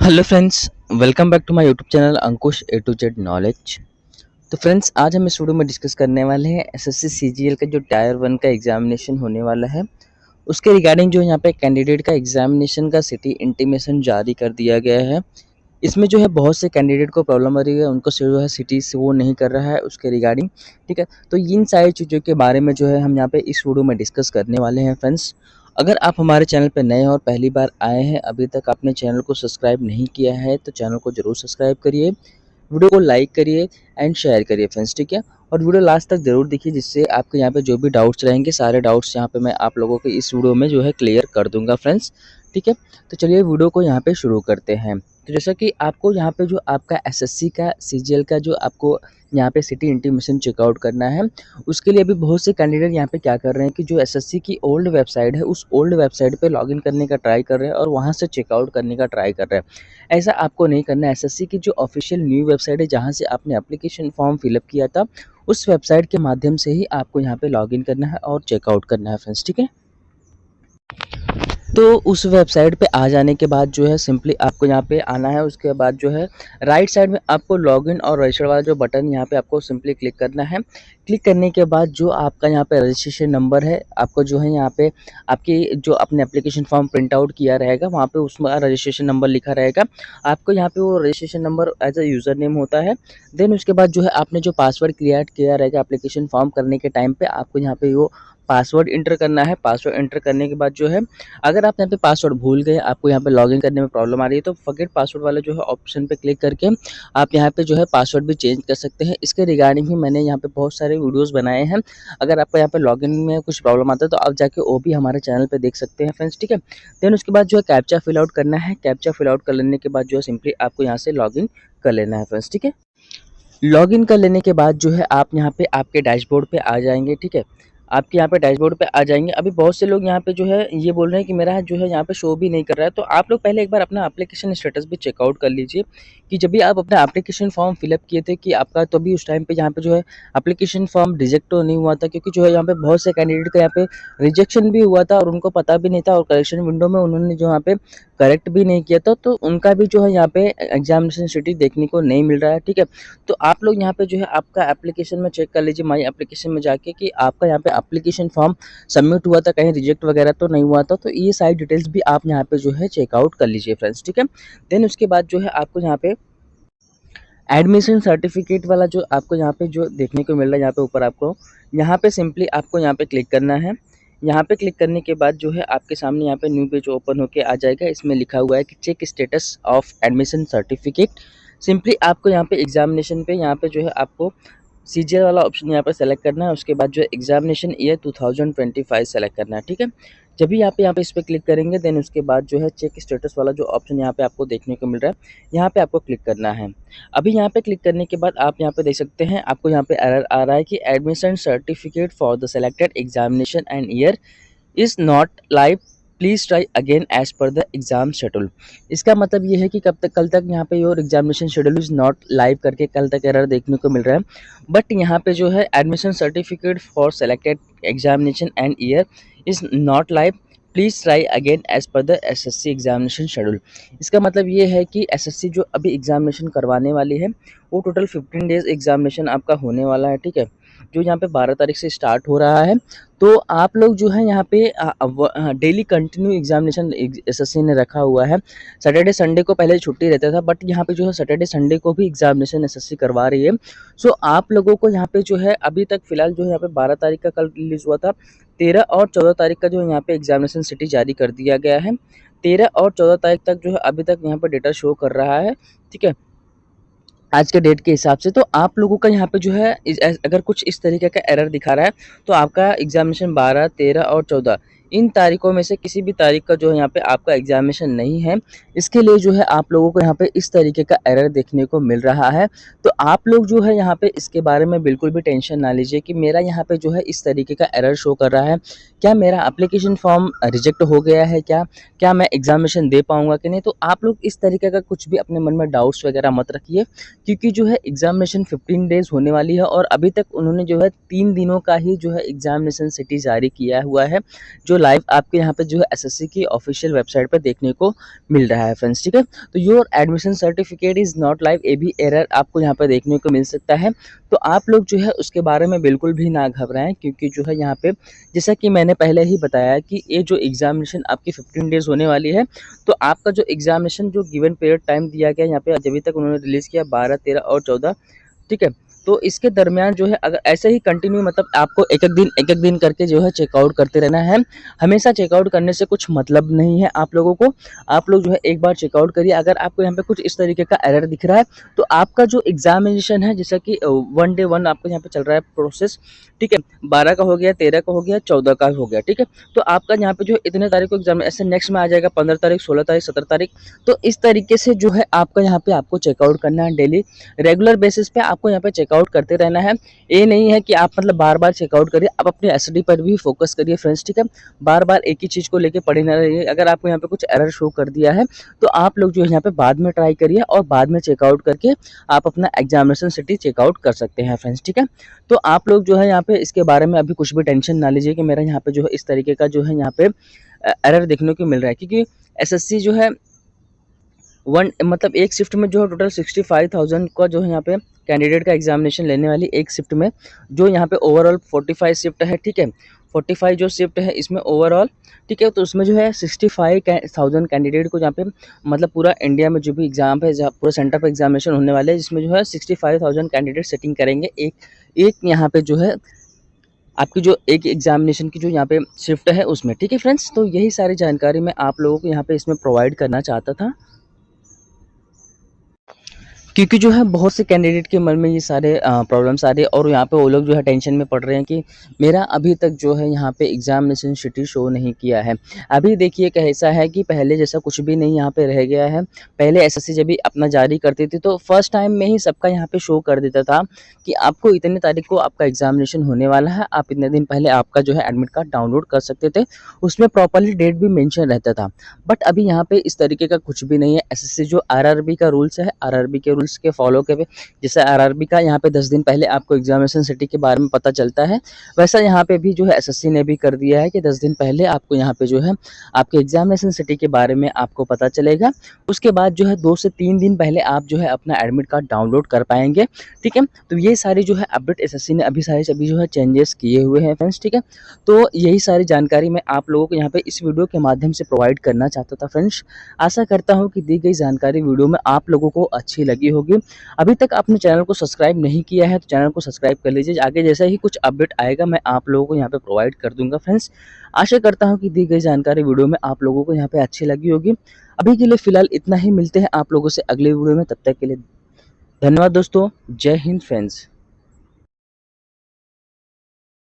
Hello friends, welcome back to my YouTube channel Ankush A to Z knowledge. तो friends, आज हम इस video में डिस्कस करने वाले हैं एसएससी सीजीएल का जो टायर 1 का एग्जामिनेशन होने वाला है, उसके रिगार्डिंग जो यहाँ पे कैंडिडेट का एग्जामिनेशन का सिटी इंटीमेशन जारी कर दिया गया है। इसमें जो है बहुत से कैंडिडेट को प्रॉब्लम आ रही है, उनको जो है सिटी से वो नहीं कर रहा है उसके रिगार्डिंग। ठीक है, तो इन सारी चीज़ों के बारे में जो है हम यहाँ पे इस वीडियो में डिस्कस करने वाले हैं फ्रेंड्स। अगर आप हमारे चैनल पे नए हैं और पहली बार आए हैं, अभी तक आपने चैनल को सब्सक्राइब नहीं किया है तो चैनल को ज़रूर सब्सक्राइब करिए, वीडियो को लाइक करिए एंड शेयर करिए फ्रेंड्स। ठीक है, और वीडियो लास्ट तक ज़रूर देखिए, जिससे आपके यहाँ पे जो भी डाउट्स रहेंगे सारे डाउट्स यहाँ पे मैं आप लोगों के इस वीडियो में जो है क्लियर कर दूंगा फ्रेंड्स। ठीक है, तो चलिए वीडियो को यहाँ पे शुरू करते हैं। तो जैसा कि आपको यहाँ पे जो आपका एसएससी का सीजीएल का जो आपको यहाँ पे सिटी इंटीमेशन चेकआउट करना है, उसके लिए अभी बहुत से कैंडिडेट यहाँ पे क्या कर रहे हैं कि जो एसएससी की ओल्ड वेबसाइट है उस ओल्ड वेबसाइट पे लॉगिन करने का ट्राई कर रहे हैं और वहाँ से चेकआउट करने का ट्राई कर रहे हैं। ऐसा आपको नहीं करना है। एसएससी की जो ऑफिशियल न्यू वेबसाइट है जहाँ से आपने एप्लीकेशन फॉर्म फिलअप किया था, उस वेबसाइट के माध्यम से ही आपको यहाँ पे लॉगिन करना है और चेकआउट करना है फ्रेंड्स। ठीक है, तो उस वेबसाइट पे आ जाने के बाद जो है सिंपली आपको यहाँ पे आना है। उसके बाद जो है राइट साइड में आपको लॉगिन और रजिस्टर वाला जो बटन यहाँ पे आपको सिंपली क्लिक करना है। क्लिक करने के बाद जो आपका यहाँ पे रजिस्ट्रेशन नंबर है, आपको जो है यहाँ पे आपकी जो अपने एप्लीकेशन फॉर्म प्रिंट आउट किया रहेगा वहाँ पे उसमें रजिस्ट्रेशन नंबर लिखा रहेगा। आपको यहाँ पे वो registration number as a user name होता है। देन उसके बाद जो है आपने जो पासवर्ड क्रिएट किया रहेगा एप्लीकेशन फॉर्म करने के टाइम पे, आपको यहाँ पे वो पासवर्ड इंटर करना है। पासवर्ड इंटर करने के बाद जो है, अगर आप यहाँ पे पासवर्ड भूल गए, आपको यहाँ पे लॉगिन करने में प्रॉब्लम आ रही है, तो फॉरगेट पासवर्ड वाला जो है ऑप्शन पे क्लिक करके आप यहाँ पे जो है पासवर्ड भी चेंज कर सकते हैं। इसके रिगार्डिंग ही मैंने यहाँ पे बहुत सारे वीडियोस बनाए हैं। अगर आपको यहाँ पे लॉगिन में कुछ प्रॉब्लम आता है तो आप जाके वो भी हमारे चैनल पे देख सकते हैं फ्रेंड्स। ठीक है, देन उसके बाद जो है कैप्चा फिल आउट करना है। कैप्चा फिल आउट कर लेने के बाद जो है सिंपली आपको यहाँ से लॉगिन कर लेना है फ्रेंड्स। ठीक है, लॉगिन कर लेने के बाद जो है आप यहाँ पे आपके डैशबोर्ड पे आ जाएंगे। ठीक है, आपके यहाँ पे डैशबोर्ड पे आ जाएंगे। अभी बहुत से लोग यहाँ पे जो है ये बोल रहे हैं कि मेरा जो है यहाँ पे शो भी नहीं कर रहा है, तो आप लोग पहले एक बार अपना एप्लीकेशन स्टेटस भी चेकआउट कर लीजिए कि जब भी आप अपना एप्लीकेशन फॉर्म फिलअप किए थे कि आपका तो भी उस टाइम पे यहाँ पे जो है एप्लीकेशन फॉर्म रिजेक्ट तो नहीं हुआ था, क्योंकि जो है यहाँ पे बहुत से कैंडिडेट का यहाँ पे रिजेक्शन भी हुआ था और उनको पता भी नहीं था और करेक्शन विंडो में उन्होंने जो यहाँ पे करेक्ट भी नहीं किया था, तो उनका भी जो है यहाँ पे एग्जामिनेशन सिटी देखने को नहीं मिल रहा है। ठीक है, तो आप लोग यहाँ पे जो है आपका एप्लीकेशन में चेक कर लीजिए, माई एप्लीकेशन में जाके कि आपका यहाँ पे एप्लीकेशन फॉर्म सबमिट हुआ था, कहीं रिजेक्ट वगैरह तो नहीं हुआ था। तो ये सारी डिटेल्स भी आप यहाँ पे जो है चेकआउट कर लीजिए फ्रेंड्स। ठीक है, देन उसके बाद जो है आपको यहाँ पे एडमिशन सर्टिफिकेट वाला जो आपको यहाँ पे जो देखने को मिल रहा है, यहाँ पे ऊपर आपको यहाँ पे सिंपली आपको यहाँ पे क्लिक करना है। यहाँ पे क्लिक करने के बाद जो है आपके सामने यहाँ पे न्यू पेज ओपन होके आ जाएगा। इसमें लिखा हुआ है कि check status of admission certificate. Simply आपको यहाँ पे एग्जामिनेशन पे यहाँ पे जो है आपको सीजीएल वाला ऑप्शन यहाँ पर सेलेक्ट करना है। उसके बाद जो है एग्जामिनेशन ईयर 2025 सेलेक्ट करना है। ठीक है, जब भी यहाँ पे इस पर क्लिक करेंगे देन उसके बाद जो है चेक स्टेटस वाला जो ऑप्शन यहाँ पे आपको देखने को मिल रहा है, यहाँ पे आपको क्लिक करना है। अभी यहाँ पे क्लिक करने के बाद आप यहाँ पे देख सकते हैं आपको यहाँ पे एरर आ रहा है कि admission certificate for the selected examination and year is not live, please try again as per the exam schedule. इसका मतलब ये है कि कब तक, कल तक यहाँ पे your examination schedule is not live करके कल तक एरर देखने को मिल रहा है। बट यहाँ पे जो है admission certificate for selected examination and year is not live, please try again as per the SSC examination schedule. इसका मतलब ये है कि एसएससी जो अभी एग्जामिनेशन करवाने वाली है वो टोटल 15 डेज़ एग्जामिनेशन आपका होने वाला है। ठीक है, जो यहाँ पे 12 तारीख से स्टार्ट हो रहा है। तो आप लोग जो है यहाँ पे डेली कंटिन्यू एग्जामिनेशन एसएससी ने रखा हुआ है। सैटरडे संडे को पहले छुट्टी रहता था, बट यहाँ पे जो है सैटरडे संडे को भी एग्जामिनेशन एसएससी करवा रही है। सो आप लोगों को यहाँ पे जो है अभी तक फिलहाल जो है यहाँ पे 12 तारीख का कल रिलीज हुआ था, 13 और 14 तारीख का जो है यहाँ पे एग्जामिनेशन सिटी जारी कर दिया गया है। 13 और 14 तारीख तक जो है अभी तक यहाँ पे डेटा शो कर रहा है। ठीक है, आज के डेट के हिसाब से। तो आप लोगों का यहाँ पे जो है अगर कुछ इस तरीके का एरर दिखा रहा है तो आपका एग्जामिनेशन 12, 13 और 14 इन तारीखों में से किसी भी तारीख का जो है यहाँ पे आपका एग्जामिनेशन नहीं है। इसके लिए जो है आप लोगों को यहाँ पे इस तरीके का एरर देखने को मिल रहा है। तो आप लोग जो है यहाँ पे इसके बारे में बिल्कुल भी टेंशन ना लीजिए कि मेरा यहाँ पे जो है इस तरीके का एरर शो कर रहा है, क्या मेरा एप्लीकेशन फॉर्म रिजेक्ट हो गया है, क्या मैं एग्जामिनेशन दे पाऊंगा कि नहीं। तो आप लोग इस तरीके का कुछ भी अपने मन में डाउट्स वगैरह मत रखिए, क्योंकि जो है एग्जामिनेशन 15 डेज़ होने वाली है और अभी तक उन्होंने जो है 3 दिनों का ही जो है एग्जामिनेशन सिटी जारी किया हुआ है। जो लाइव आपके यहाँ पे जो है एसएससी की ऑफिशियल वेबसाइट पे देखने को मिल रहा है फ्रेंड्स, ठीक है। तो your admission certificate is not live, ये भी एरर आपको यहाँ पे देखने को मिल सकता है। तो आप लोग जो है उसके बारे में बिल्कुल भी ना घबराएं, क्योंकि जो है यहाँ पे जैसा कि मैंने पहले ही बताया कि ये जो एग्जामिनेशन आपकी 15 डेज़ होने वाली है, तो आपका जो एग्जामिनेशन जो गिवन पीरियड टाइम दिया गया यहाँ पे अभी तक उन्होंने रिलीज़ किया 12, 13 और 14, ठीक है। तो इसके दरमियान जो है अगर ऐसे ही कंटिन्यू मतलब आपको एक एक दिन करके जो है चेकआउट करते रहना है। हमेशा चेकआउट करने से कुछ मतलब नहीं है आप लोगों को। आप लोग जो है एक बार चेकआउट करिए, अगर आपको यहाँ पे कुछ इस तरीके का एरर दिख रहा है तो आपका जो एग्जामिनेशन है, जैसा कि 1 डे 1 आपका यहाँ पे चल रहा है प्रोसेस, ठीक है। 12 का हो गया, 13 का हो गया, 14 का हो गया, ठीक है। तो आपका यहाँ पे जो इतने तारीख को एग्जाम ऐसे नेक्स्ट में आ जाएगा 15 तारीख, 16 तारीख, 17 तारीख। तो इस तरीके से जो है आपका यहाँ पे आपको चेकआउट करना है डेली रेगुलर बेसिस पे, आपको यहाँ पे चेकआउट करते रहना है। ये नहीं है कि आप मतलब बार बार चेकआउट करिए, आप अपने एसडी पर भी फोकस करिए फ्रेंड्स, ठीक है। बार बार एक ही चीज़ को लेके पढ़े ना रहिए। अगर आपको यहाँ पे कुछ एरर शो कर दिया है तो आप लोग जो है यहाँ पे बाद में ट्राई करिए और बाद में चेकआउट करके आप अपना एग्जामिनेशन सिटी चेकआउट कर सकते हैं फ्रेंड्स, ठीक है। तो आप लोग जो है यहाँ पे इसके बारे में अभी कुछ भी टेंशन ना लीजिए कि मेरा यहाँ पे जो है इस तरीके का जो है यहाँ पे एरर देखने को मिल रहा है, क्योंकि एसएससी जो है वन मतलब एक शिफ्ट में जो है टोटल 65,000 का जो है यहाँ पे कैंडिडेट का एग्जामिनेशन लेने वाली एक शिफ्ट में, जो यहाँ पे ओवरऑल 45 शिफ्ट है, ठीक है। 45 जो शिफ्ट है इसमें ओवरऑल, ठीक है। तो उसमें जो है 65,000 कैंडिडेट को यहाँ पे मतलब पूरा इंडिया में जो भी एग्जाम है, जहाँ पूरा सेंटर पर एग्जामिनेशन होने वाले हैं, जिसमें जो है 65,000 कैंडिडेट सेटिंग करेंगे एक यहाँ पे जो है आपकी जो एक एग्जामिनेशन की जो यहाँ पे शिफ्ट है उसमें, ठीक है फ्रेंड्स। तो यही सारी जानकारी मैं आप लोगों को यहाँ पे इसमें प्रोवाइड करना चाहता था, क्योंकि जो है बहुत से कैंडिडेट के मन में ये सारे प्रॉब्लम्स आ रही है और यहाँ पे वो लोग जो है टेंशन में पड़ रहे हैं कि मेरा अभी तक जो है यहाँ पे एग्जामिनेशन शीट शो नहीं किया है। अभी देखिए कैसा है कि पहले जैसा कुछ भी नहीं यहाँ पे रह गया है। पहले एसएससी जब भी अपना जारी करती थी तो फर्स्ट टाइम में ही सबका यहाँ पे शो कर देता था कि आपको इतने तारीख को आपका एग्जामिनेशन होने वाला है, आप इतने दिन पहले आपका जो है एडमिट कार्ड डाउनलोड कर सकते थे, उसमें प्रॉपरली डेट भी मेंशन रहता था। बट अभी यहाँ पे इस तरीके का कुछ भी नहीं है। एसएससी जो आरआरबी का रूल्स है, आरआरबी के रूल्स के फॉलो के, जैसे आरआरबी का यहाँ पे 10 दिन पहले आपको एग्जामिनेशन सिटी के बारे में पता चलता है, वैसा यहाँ पे भी जो है एसएससी ने भी कर दिया है कि 10 दिन पहले आपको यहाँ पे जो है आपके एग्जामिनेशन सिटी के बारे में आपको पता चलेगा। उसके बाद जो है 2 से 3 दिन पहले आप जो है अपना एडमिट कार्ड डाउनलोड कर पाएंगे, ठीक है। तो ये सारी जो है अपडेट एसएससी ने अभी जो है चेंजेस किए हुए हैं फ्रेंड्स, ठीक है। तो यही सारी जानकारी मैं आप लोगों को यहाँ पे इस वीडियो के माध्यम से प्रोवाइड करना चाहता था फ्रेंड्स। आशा करता हूँ कि दी गई जानकारी वीडियो में आप लोगों को अच्छी लगी होगी। अभी तक आपने चैनल को सब्सक्राइब नहीं किया है तो चैनल को सब्सक्राइब कर लीजिए, आगे जैसा ही कुछ अपडेट आएगा मैं आप लोगों को यहाँ पे प्रोवाइड कर दूंगा फ्रेंड्स। आशा करता हूँ कि दी गई जानकारी वीडियो में आप लोगों को यहाँ पे अच्छी लगी होगी। अभी के लिए फिलहाल इतना ही, मिलते हैं आप लोगों से अगले वीडियो में, तब तक के लिए धन्यवाद दोस्तों। जय हिंद फ्रेंड्स।